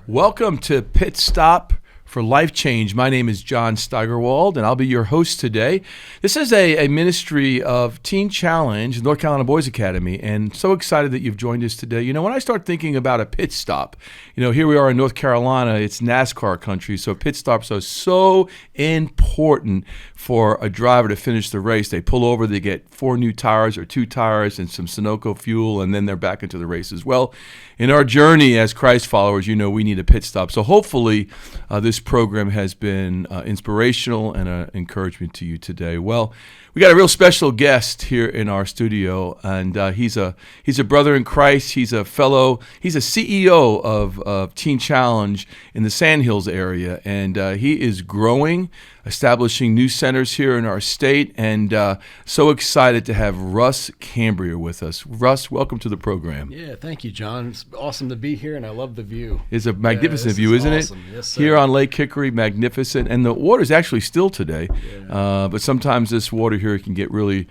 Welcome to Pit Stop for Life Change. My name is John Steigerwald, and I'll be your host today. This is a ministry of Teen Challenge, North Carolina Boys Academy, and so excited that you've joined us today. You know, when I start thinking about a pit stop, you know, here we are in North Carolina, it's NASCAR country, so pit stops are so important for a driver to finish the race. They pull over, they get 4 new tires or 2 tires and some Sunoco fuel, and then they're back into the races. Well, in our journey as Christ followers, you know, we need a pit stop. So hopefully this program has been inspirational and an encouragement to you today. Well, we got a real special guest here in our studio, and he's a brother in Christ. He's a CEO of Teen Challenge in the Sandhills area, and he is growing, establishing new centers here in our state, and so excited to have Russ Cambria with us. Russ, welcome to the program. Yeah, thank you, John. It's awesome to be here, and I love the view. It's a magnificent view, isn't awesome. it? Yes, sir. Here on Lake Hickory, magnificent, and the water's actually still today, but sometimes this water here can get really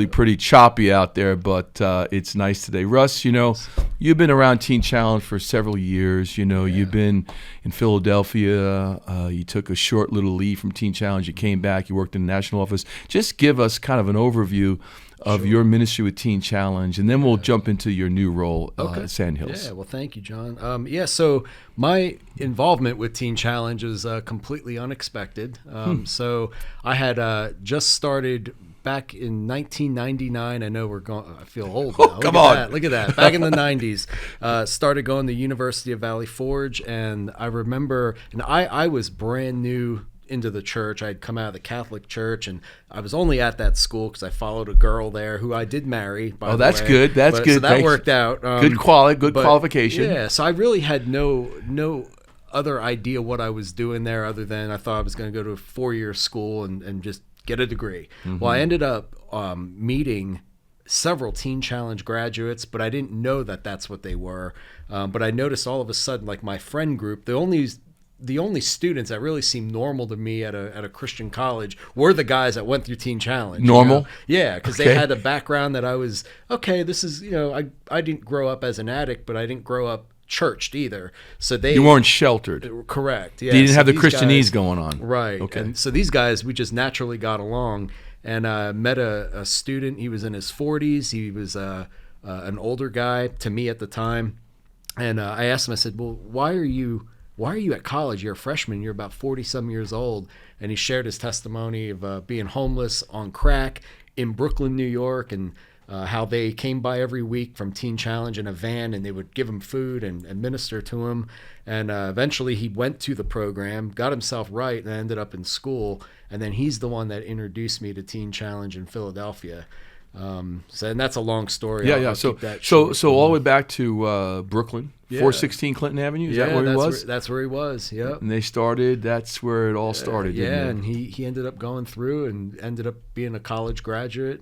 pretty choppy out there, but it's nice today. Russ, you know, you've been around Teen Challenge for several years. You know, you've been in Philadelphia. You took a short little leave from Teen Challenge. You came back. You worked in the national office. Just give us kind of an overview of your ministry with Teen Challenge, and then we'll jump into your new role at Sandhills. Yeah, well, thank you, John. So my involvement with Teen Challenge is completely unexpected. So I had just started back in 1999. I know I feel old now. Look at that. Back in the 90s, started going to University of Valley Forge, and I remember, and I was brand new into the church. I'd come out of the Catholic church, and I was only at that school because I followed a girl there who I did marry. That's good. That's good. So that worked out. Good qualification. Yeah. So I really had no other idea what I was doing there, other than I thought I was going to go to a 4-year school and just get a degree. Mm-hmm. Well, I ended up meeting several Teen Challenge graduates, but I didn't know that that's what they were. But I noticed all of a sudden, like my friend group, the only students that really seemed normal to me at a Christian college were the guys that went through Teen Challenge. Normal? You know? Yeah, because they had a background that I was, this is, I didn't grow up as an addict, but I didn't grow up churched either. So you weren't sheltered. Correct. Yeah. You didn't have the Christianese going on. Right. Okay. And so these guys, we just naturally got along, and met a student. He was in his 40s. He was an older guy to me at the time. And I asked him, I said, well, why are you at college? You're a freshman. You're about 40-some years old. And he shared his testimony of being homeless on crack in Brooklyn, New York, and how they came by every week from Teen Challenge in a van, and they would give him food and minister to him. And eventually he went to the program, got himself right, and ended up in school. And then he's the one that introduced me to Teen Challenge in Philadelphia. And that's a long story. Yeah. So all the way back to Brooklyn, 416 Clinton Avenue. Is that where he was? That's where he was. Yep. And they started. That's where it all started. Yeah, and he ended up going through and ended up being a college graduate.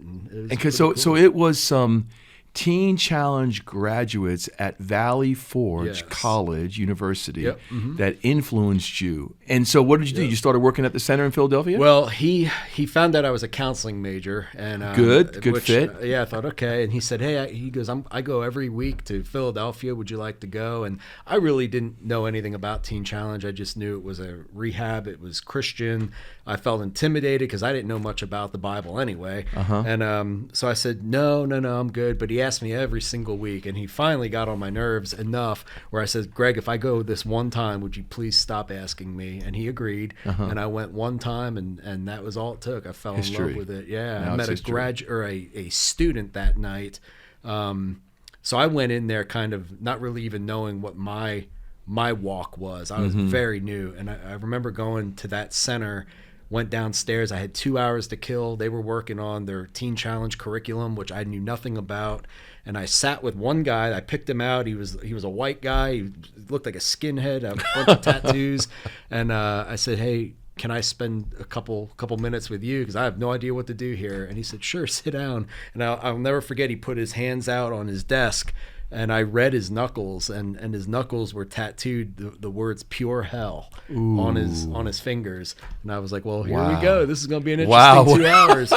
So it was some Teen Challenge graduates at Valley Forge College University that influenced you. And so what did you do? You started working at the center in Philadelphia? Well, he found out I was a counseling major, and good fit. I thought, okay. And he said, hey, he goes, I go every week to Philadelphia. Would you like to go? And I really didn't know anything about Teen Challenge. I just knew it was a rehab. It was Christian. I felt intimidated because I didn't know much about the Bible anyway. And so I said, no, I'm good. But he asked me every single week, and he finally got on my nerves enough where I said, Greg, if I go this one time, would you please stop asking me? And he agreed. And I went one time, and that was all it took. I fell in love with it. Yeah. Now I met a student that night. So I went in there kind of not really even knowing what my walk was. I was very new. And I remember going to that center, went downstairs. I had 2 hours to kill. They were working on their Teen Challenge curriculum, which I knew nothing about. And I sat with one guy. I picked him out. He was a white guy. He looked like a skinhead, a bunch of tattoos. And I said, hey, can I spend a couple minutes with you? Because I have no idea what to do here. And he said, sure, sit down. And I'll never forget, he put his hands out on his desk, and I read his knuckles, and his knuckles were tattooed the words "pure hell" on his fingers. And I was like, well, here we go. This is going to be an interesting 2 hours.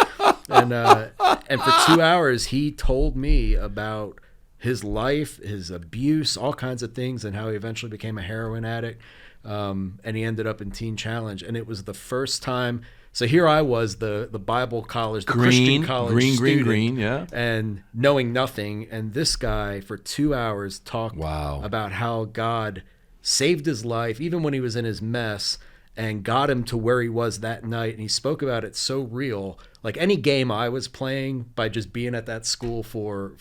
And for 2 hours, he told me about his life, his abuse, all kinds of things, and how he eventually became a heroin addict. And he ended up in Teen Challenge. And it was the first time. So here I was, the Bible college, the Christian college student, green, yeah. and knowing nothing. And this guy for 2 hours talked Wow. about how God saved his life, even when he was in his mess, and got him to where he was that night. And he spoke about it so real. Like any game I was playing, by just being at that school for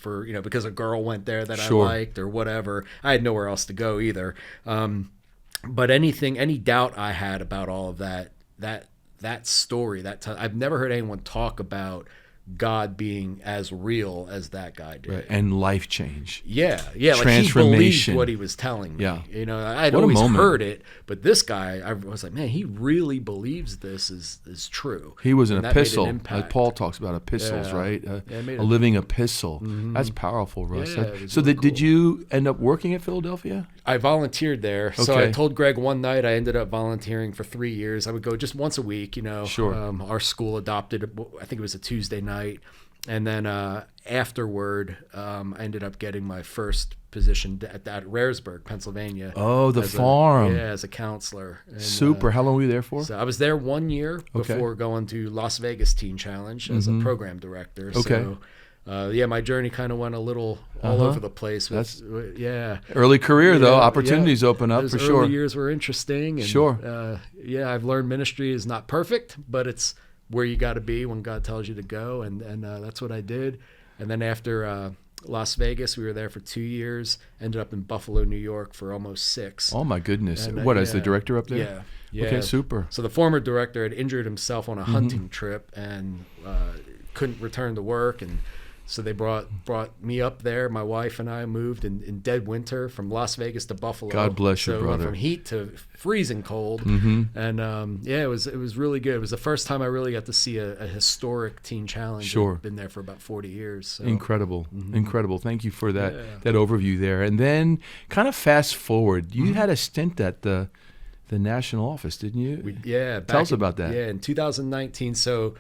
because a girl went there that Sure. I liked or whatever. I had nowhere else to go either. But any doubt I had about all of that story, I've never heard anyone talk about God being as real as that guy did. Right. And life change. Yeah. Like he believed Transformation. what he was telling me. Yeah. I'd What a always moment. heard it, but this guy, I was like, man, he really believes this is true. He was an And that made epistle. impact. Paul talks about epistles, Yeah. right? It made A living epistle. That's powerful, Russ. Yeah, it was So really did you end up working at Philadelphia? I volunteered there. So Okay. I told Greg one night I ended up volunteering for 3 years. I would go just once a week, Sure. Our school adopted, I think it was a Tuesday night. And then afterward, I ended up getting my first position at Raresburg, Pennsylvania. Oh, the farm. As a counselor. And, Super. How long were you there for? So I was there 1 year Okay. before going to Las Vegas Teen Challenge as a program director. Okay. So, my journey kind of went a little all over the place. Early career, though. Yeah, Opportunities open up Those for early sure. years were interesting. And, Sure. I've learned ministry is not perfect, but it's where you got to be when God tells you to go, and that's what I did. And then after Las Vegas, we were there for 2 years. Ended up in Buffalo, New York, for almost 6. Oh my goodness! And, What, as the director up there? Yeah. Okay, super. So the former director had injured himself on a hunting trip and couldn't return to work, and so they brought me up there. My wife and I moved in dead winter from Las Vegas to Buffalo. God bless you, so we brother. went from heat to freezing cold, and it was really good. It was the first time I really got to see a historic teen challenge. Sure. I've been there for about 40 years. So. Incredible. Thank you for that overview there. And then, kind of fast forward, you had a stint at the national office, didn't you? Tell us about that. Yeah, in 2019. So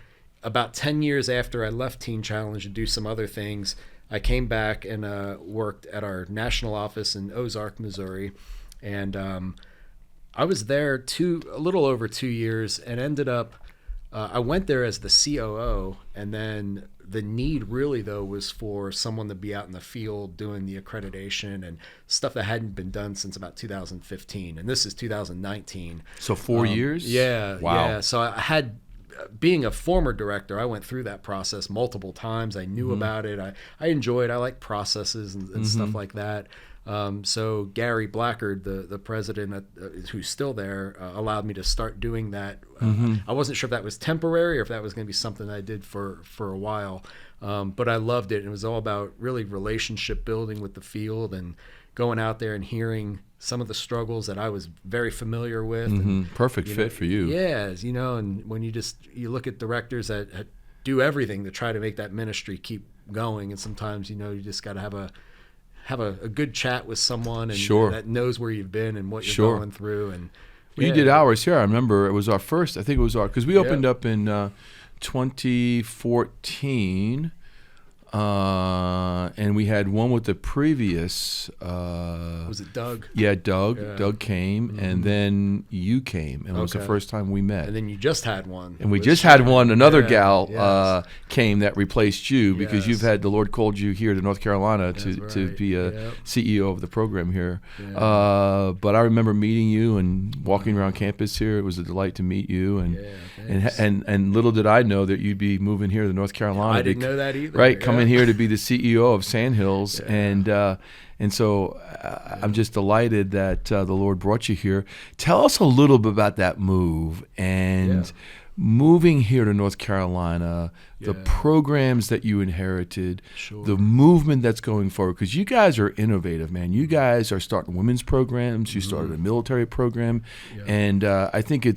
about 10 years after I left Teen Challenge to do some other things, I came back and worked at our national office in Ozark, Missouri. And I was there a little over 2 years, and ended up, I went there as the COO, and then the need really, though, was for someone to be out in the field doing the accreditation and stuff that hadn't been done since about 2015. And this is 2019. So 4 years? Yeah. Wow. Yeah. So I had, being a former director, I went through that process multiple times. I knew about it. I enjoyed. I like processes and stuff like that. So Gary Blackard, the president, who's still there, allowed me to start doing that. I wasn't sure if that was temporary or if that was going to be something I did for a while. But I loved it. It was all about really relationship building with the field and going out there and hearing some of the struggles that I was very familiar with. And, Perfect fit for you. Yeah, and when you look at directors that do everything to try to make that ministry keep going, and sometimes you just got to have a good chat with someone and that knows where you've been and what you're going through. And you did ours here. I remember it was our first. I think it was because we opened up in 2014. And we had one with the previous. Was it Doug? Yeah, Doug. Yeah. Doug came, and then you came, and it was the first time we met. And then you just had one. And we just had one. Another gal came that replaced you because you've had the Lord called you here to North Carolina to be a CEO of the program here. Yeah. But I remember meeting you and walking around campus here. It was a delight to meet you, and little did I know that you'd be moving here to North Carolina. I didn't know that either. Right, coming here to be the CEO of Sandhills, and so I'm just delighted that the Lord brought you here. Tell us a little bit about that move and moving here to North Carolina, the programs that you inherited, the movement that's going forward, because you guys are innovative, man. You guys are starting women's programs. You started a military program, and I think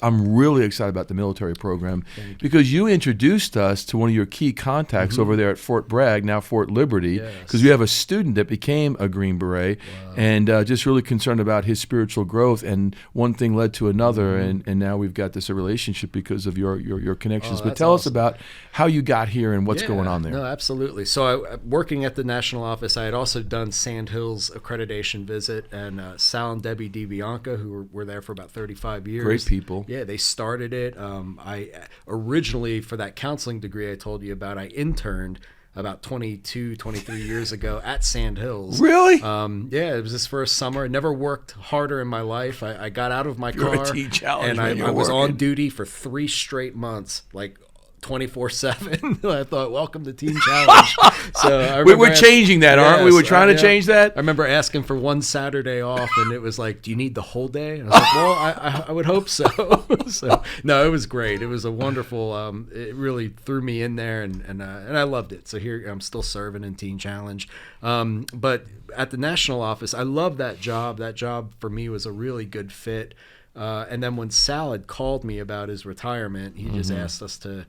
I'm really excited about the military program because you introduced us to one of your key contacts over there at Fort Bragg, now Fort Liberty, because we have a student that became a Green Beret, and just really concerned about his spiritual growth, and one thing led to another, and now we've got this relationship scholarship because of your connections. Oh, But that's tell us awesome. about how you got here and what's Yeah, going on there. No, absolutely. So working at the national office, I had also done Sandhills accreditation visit, and Sal and Debbie DiBianca, who were there for about 35 years. Great people. Yeah, they started it. I originally, for that counseling degree I told you about, I interned about 22, 23 years ago at Sandhills. Really? Yeah, it was this first summer. I never worked harder in my life. I got out of my You're car a teen challenge and when I you're was on working. duty for 3 straight months, like 24/7. I thought, welcome to Teen Challenge. So I We're remember changing that, aren't we? We're trying to change that. I remember asking for one Saturday off, and it was like, "Do you need the whole day?" And I was like, "Well, I would hope so." So no, it was great. It was a wonderful. It really threw me in there, and I loved it. So here I'm still serving in Teen Challenge. But at the national office, I love that job. That job for me was a really good fit. And then when Sal had called me about his retirement, he just asked us to,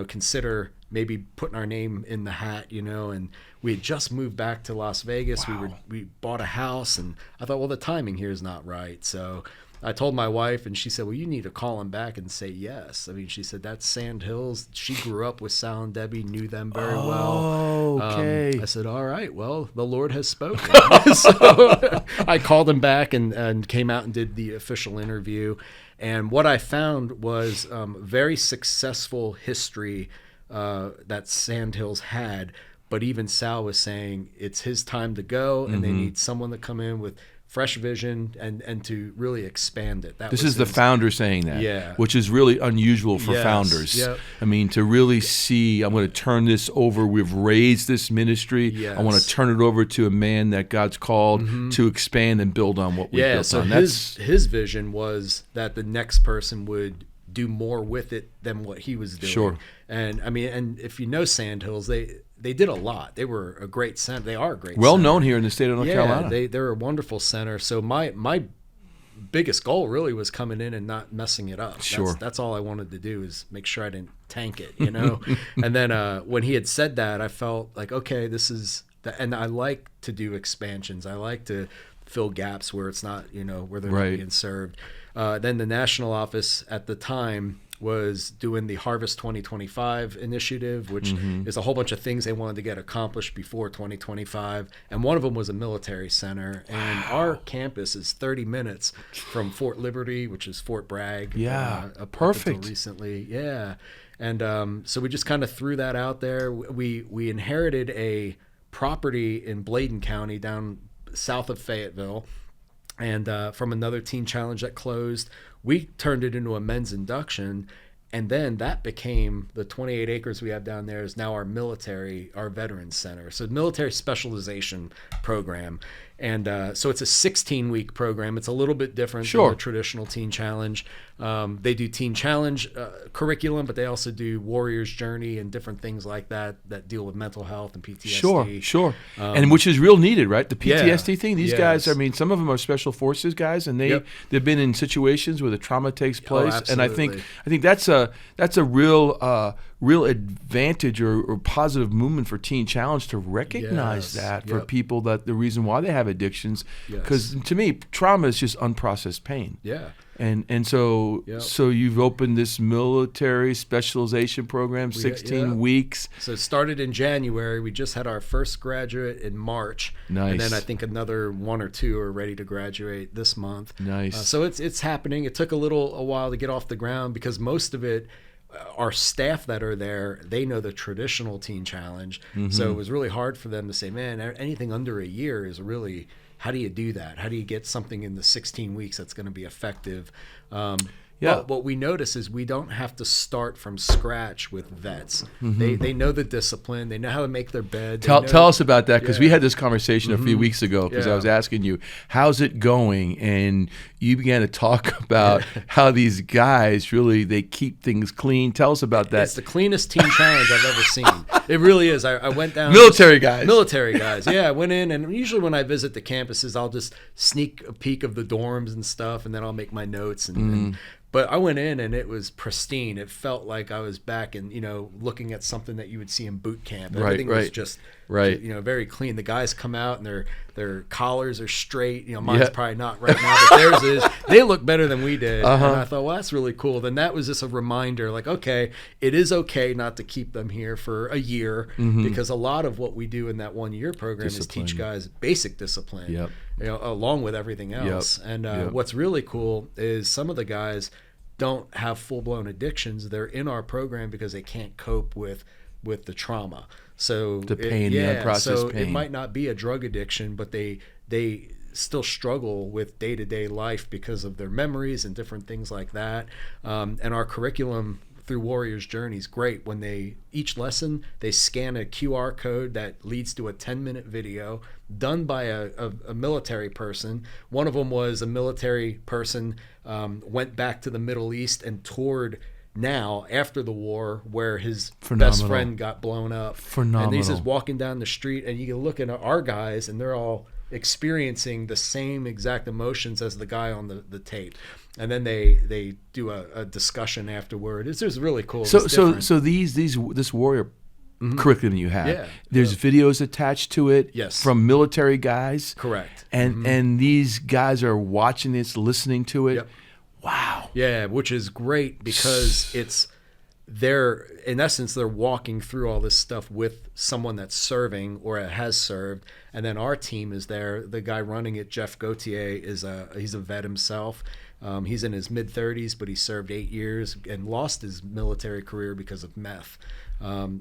consider maybe putting our name in the hat, and we had just moved back to Las Vegas. Wow. We bought a house, and I thought, well, the timing here is not right. So I told my wife, and she said, well, you need to call him back and say yes. I mean, she said, that's Sandhills. She grew up with Sal and Debbie, knew them very well. Oh, okay. I said, all right, well, the Lord has spoken. So I called him back and came out and did the official interview. And what I found was very successful history that Sandhills had. But even Sal was saying it's his time to go, and they need someone to come in with fresh vision and to really expand it. This is the founder saying that, Yeah. which is really unusual for Yes, founders. yep. I mean, to really see, I'm going to turn this over. We've raised this ministry. Yes. I want to turn it over to a man that God's called to expand and build on what we built so on. his vision was that the next person would do more with it than what he was doing. Sure. And I mean, and if you know Sandhills, they did a lot. They were a great center. They are a great well center. known here in the state of North Carolina. They're a wonderful center. So my biggest goal really was coming in and not messing it up. Sure. That's all I wanted to do, is make sure I didn't tank it, And then when he had said that, I felt like, okay, this is and I like to do expansions. I like to fill gaps where it's not, where they're not being served. Then the national office at the time was doing the Harvest 2025 initiative, which is a whole bunch of things they wanted to get accomplished before 2025. And one of them was a military center. And our campus is 30 minutes from Fort Liberty, which is Fort Bragg. Yeah, up perfect. until recently. Yeah. And so we just kind of threw that out there. We inherited a property in Bladen County down south of Fayetteville, and from another teen challenge that closed. We turned it into a men's induction, and then that became the 28 acres we have down there is now our veterans center. So Military Specialization Program. And so it's a 16-week program. It's a little bit different than the traditional Teen Challenge. They do Teen Challenge curriculum, but they also do Warrior's Journey and different things like that deal with mental health and PTSD. Sure. And which is real needed, right? The PTSD thing. These guys, I mean, some of them are special forces guys, and they've been in situations where the trauma takes place. And I think that's a real advantage or positive movement for Teen Challenge to recognize that for people, that the reason why they have addictions, because to me trauma is just unprocessed pain. And so you've opened this Military Specialization Program, 16 weeks. So it started in January. We just had our first graduate in March. Nice. And then I think another 1 or 2 are ready to graduate this month. Nice. So it's happening. It took a while to get off the ground, because most of it, our staff that are there, they know the traditional Teen Challenge. So it was really hard for them to say, man, anything under a year is really, how do you do that? How do you get something in the 16 weeks that's going to be effective? But what we notice is we don't have to start from scratch with vets. They know the discipline. They know how to make their bed. Tell us about that, because we had this conversation a few weeks ago, because I was asking you, how's it going? And you began to talk about how these guys really, they keep things clean. Tell us about that. It's the cleanest Teen Challenge I've ever seen. It really is. I went down. Military guys. Yeah, I went in, and usually when I visit the campuses, I'll just sneak a peek of the dorms and stuff, and then I'll make my notes. But I went in, and it was pristine. It felt like I was back in, looking at something that you would see in boot camp. Everything was just, very clean. The guys come out, and they're Their collars are straight. Mine's probably not right now, but theirs is. They look better than we did. And I thought, well, that's really cool. Then that was just a reminder, like, okay, it is okay not to keep them here for a year, because a lot of what we do in that 1 year program is teach guys basic discipline, along with everything else. And what's really cool is some of the guys don't have full-blown addictions. They're in our program because they can't cope with the trauma. So the pain, the unprocessed pain. It might not be a drug addiction, but they still struggle with day-to-day life because of their memories and different things like that. And our curriculum through Warrior's Journey is great. When each lesson, they scan a QR code that leads to a 10-minute video done by a military person. One of them was a military person, went back to the Middle East and toured now after the war, where his best friend got blown up. Phenomenal. And he's just walking down the street, and you can look at our guys, and they're all experiencing the same exact emotions as the guy on the tape. And then they do a discussion afterward. It's just really cool. So this warrior curriculum you have, there's videos attached to it from military guys. Correct. And these guys are watching this, listening to it. Yep. Wow. Yeah, which is great because in essence, they're walking through all this stuff with someone that's serving or has served. And then our team is there. The guy running it, Jeff Gauthier, he's a vet himself. He's in his mid-30s, but he served 8 years and lost his military career because of meth.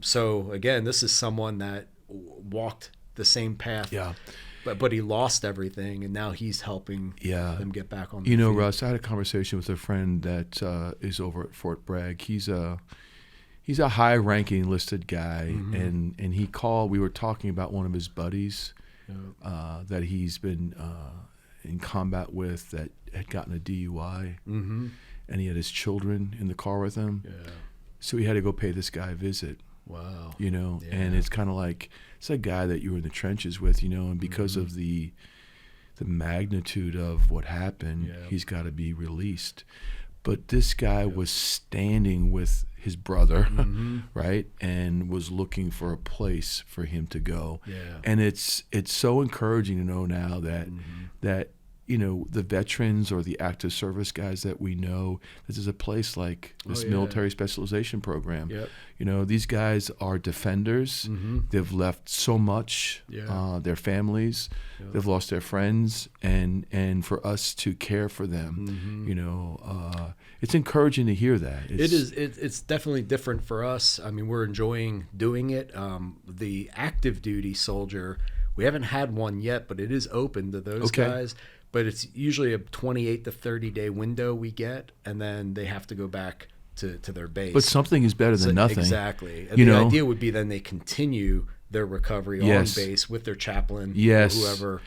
So again, this is someone that walked the same path. Yeah. But he lost everything, and now he's helping them get back on their feet. Russ, I had a conversation with a friend that is over at Fort Bragg. He's a high-ranking enlisted guy, and he called. We were talking about one of his buddies that he's been in combat with that had gotten a DUI, and he had his children in the car with him. Yeah. So he had to go pay this guy a visit. Wow. And it's kind of like, it's a guy that you were in the trenches with, and because of the magnitude of what happened, he's got to be released. But this guy was standing with his brother, right, and was looking for a place for him to go. Yeah. And it's so encouraging to know now that the veterans or the active service guys that we know, this is a place like this Military Specialization Program. Yep. These guys are defenders. They've left so much, their families, they've lost their friends, and for us to care for them, it's encouraging to hear that. It's definitely different for us. I mean, we're enjoying doing it. The active duty soldier, we haven't had one yet, but it is open to those guys. But it's usually a 28 to 30-day window we get, and then they have to go back to their base. But something is better than nothing. Exactly. And the idea would be then they continue their recovery on base with their chaplain or whoever.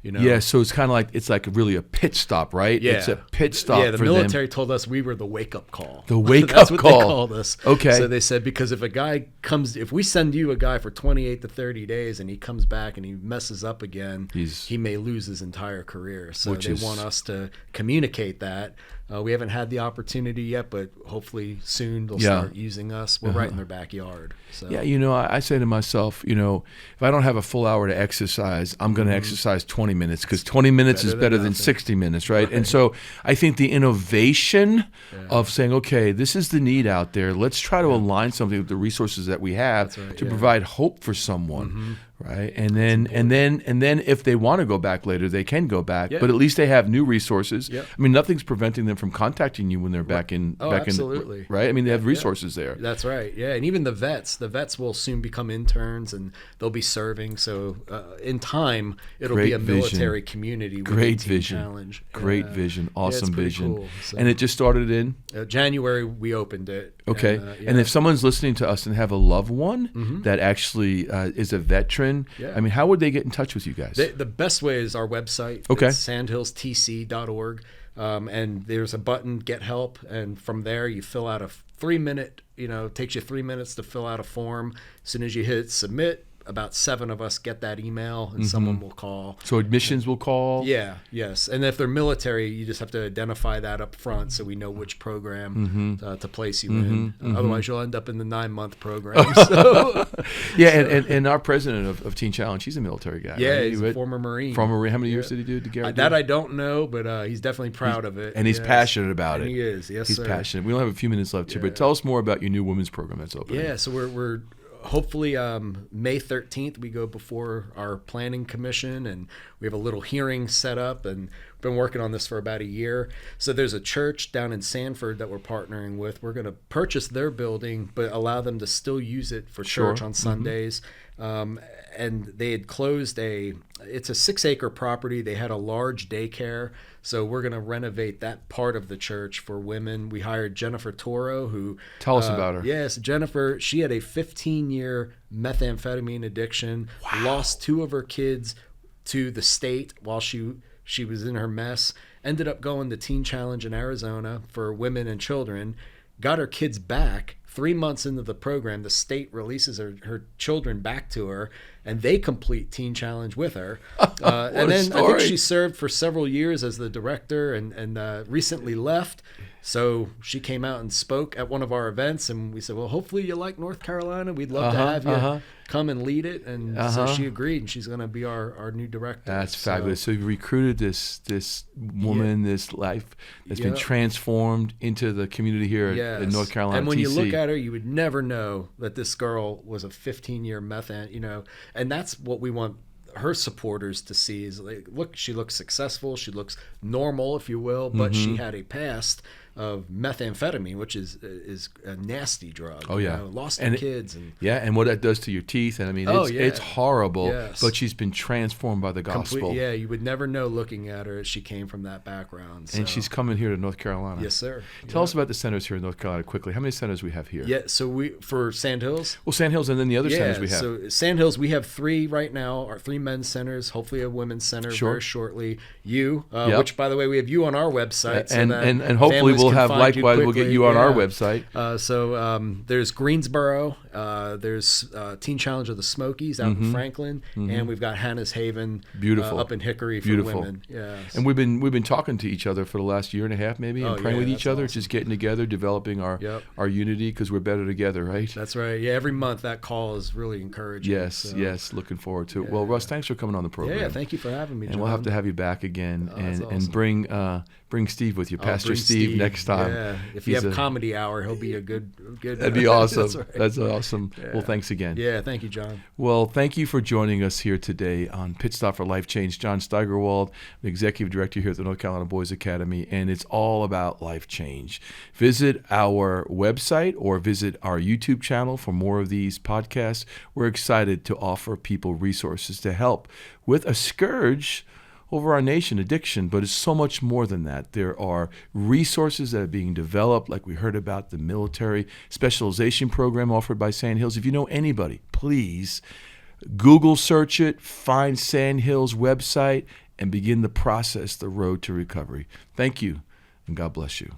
Yeah, so it's kind of like, it's like really a pit stop, right? Yeah. It's a pit stop for them. Yeah, the military told us we were the wake-up call. The wake-up call. That's what they called us. Okay. So they said, because if a guy if we send you a guy for 28 to 30 days and he comes back and he messes up again, he may lose his entire career. So they want us to communicate that. We haven't had the opportunity yet, but hopefully soon they'll start using us. We're right in their backyard. So. Yeah, I say to myself, if I don't have a full hour to exercise, I'm going to exercise 20 minutes because 20 minutes is better than 60 minutes, right? And so I think the innovation of saying, okay, this is the need out there. Let's try to align something with the resources that we have to provide hope for someone. Right, and then if they want to go back later, they can go back. But at least they have new resources. I mean, nothing's preventing them from contacting you when they're back in. Absolutely. Right. I mean, they have resources there. That's right. Yeah, and even the vets will soon become interns, and they'll be serving. So in time, it'll be a military community. Great vision. Challenge. Great vision. Awesome vision. Cool. So, and it just started in January. We opened it. Okay. And if someone's listening to us and have a loved one that actually is a veteran. I mean, how would they get in touch with you guys? The best way is our website. Okay. It's sandhillstc.org. And there's a button, Get Help. And from there, you fill out a 3-minute, it takes you 3 minutes to fill out a form. As soon as you hit submit, about 7 of us get that email, and someone will call. So admissions will call? Yeah, yes. And if they're military, you just have to identify that up front so we know which program to place you in. Otherwise, you'll end up in the 9-month program. And our president of Teen Challenge, he's a military guy. Yeah, right? he's a former Marine. How many years did he do? That I don't know, but he's definitely proud of it. And he's passionate about it. He is, yes, he's sir. passionate. We only have a few minutes left here, but tell us more about your new women's program that's opening. Yeah, so we're hopefully May 13th we go before our planning commission, and we have a little hearing set up, and been working on this for about a year. So there's a church down in Sanford that we're partnering with. We're going to purchase their building, but allow them to still use it for church on Sundays. And they had closed it's a 6-acre property. They had a large daycare. So we're going to renovate that part of the church for women. We hired Jennifer Toro, who... Tell us about her. Yes, Jennifer, she had a 15-year methamphetamine addiction, lost 2 of her kids to the state while she was in her mess, ended up going to Teen Challenge in Arizona for women and children, got her kids back. 3 months into the program, the state releases her children back to her, and they complete Teen Challenge with her. And then I think she served for several years as the director and recently left. So she came out and spoke at one of our events, and we said, well, hopefully you like North Carolina. We'd love to have you come and lead it. And so she agreed, and she's going to be our new director. That's fabulous. So you recruited this woman, this life that's been transformed into the community here in North Carolina. And when TC. you look at her, you would never know that this girl was a 15-year meth, and that's what we want her supporters to see is like, look, she looks successful, she looks normal, if you will, but she had a past of methamphetamine, which is a nasty drug. Oh yeah, lost her kids and what that does to your teeth, and I mean it's horrible. Yes. But she's been transformed by the gospel. You would never know looking at her as she came from that background. So. And she's coming here to North Carolina. Yes, sir. Tell us about the centers here in North Carolina quickly. How many centers we have here? Yeah, so for Sandhills. Well, Sandhills, and then the other centers we have. So Sandhills, we have 3 right now. Our 3 men's centers. Hopefully a women's center very shortly. Which by the way, we have you on our website, so and hopefully we'll have likewise. We'll get you on our website. So there's Greensboro, there's Teen Challenge of the Smokies out in Franklin, and we've got Hannah's Haven, beautiful, up in Hickory for women. Yes. And we've been talking to each other for the last year and a half, maybe, and praying with each other, just getting together, developing our unity, because we're better together, right? That's right. Yeah, every month that call is really encouraging. Yes, looking forward to it. Well, Russ, thanks for coming on the program. Yeah, thank you for having me, John. And we'll have to have you back again, awesome. And bring Steve with you, Pastor Steve, next time. Yeah, if you have comedy hour, he'll be a good. That'd be awesome. That's right. That's awesome. Yeah. Well, thanks again. Yeah, thank you, John. Well, thank you for joining us here today on Pit Stop for Life Change. John Steigerwald, the Executive Director here at the North Carolina Boys Academy, and it's all about life change. Visit our website or visit our YouTube channel for more of these podcasts. We're excited to offer people resources to help with a scourge over our nation, addiction, but it's so much more than that. There are resources that are being developed, like we heard about the Military Specialization Program offered by Sandhills. If you know anybody, please Google search it, find Sandhills' website, and begin the process, the road to recovery. Thank you, and God bless you.